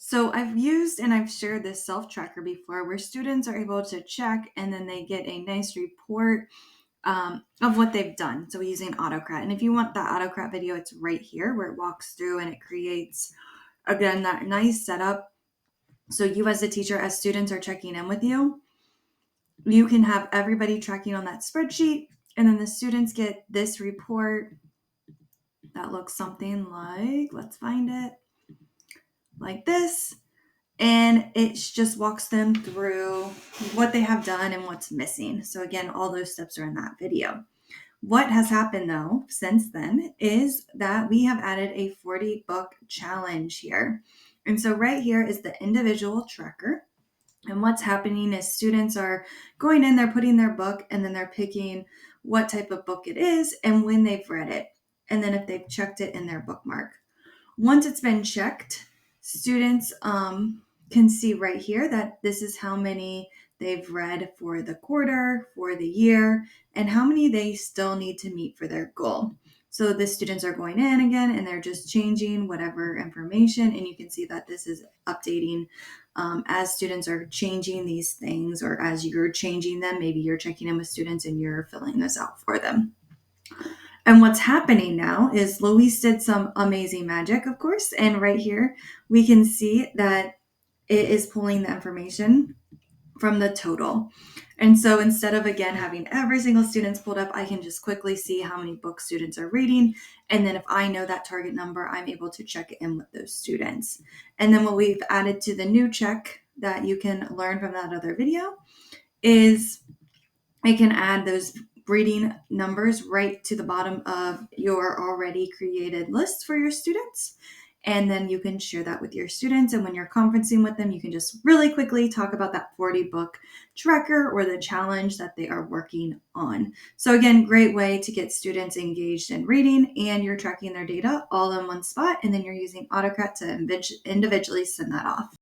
So I've used and I've shared this self-tracker before where students are able to check and then they get a nice report of what they've done. So using Autocrat. And if you want that Autocrat video, it's right here where it walks through and it creates, again, that nice setup. So you as a teacher, as students are checking in with you, you can have everybody tracking on that spreadsheet. And then the students get this report that looks something like, let's find it, like this. And it just walks them through what they have done and what's missing. So again, all those steps are in that video. What has happened though since then is that we have added a 40 book challenge here. And so right here is the individual tracker. And what's happening is students are going in, they're putting their book, and then they're picking what type of book it is and when they've read it. And then if they've checked it in their bookmark. Once it's been checked, students can see right here that this is how many they've read for the quarter, for the year, and how many they still need to meet for their goal. So the students are going in again and they're just changing whatever information, and you can see that this is updating as students are changing these things, or as you're changing them. Maybe you're checking in with students and you're filling this out for them. And what's happening now is Luis did some amazing magic, of course. And right here, we can see that it is pulling the information from the total. And so instead of, again, having every single student's pulled up, I can just quickly see how many books students are reading. And then if I know that target number, I'm able to check it in with those students. And then what we've added to the new check that you can learn from that other video is I can add those reading numbers right to the bottom of your already created list for your students. And then you can share that with your students. And when you're conferencing with them, you can just really quickly talk about that 40 book tracker or the challenge that they are working on. So again, great way to get students engaged in reading, and you're tracking their data all in one spot. And then you're using Autocrat to individually send that off.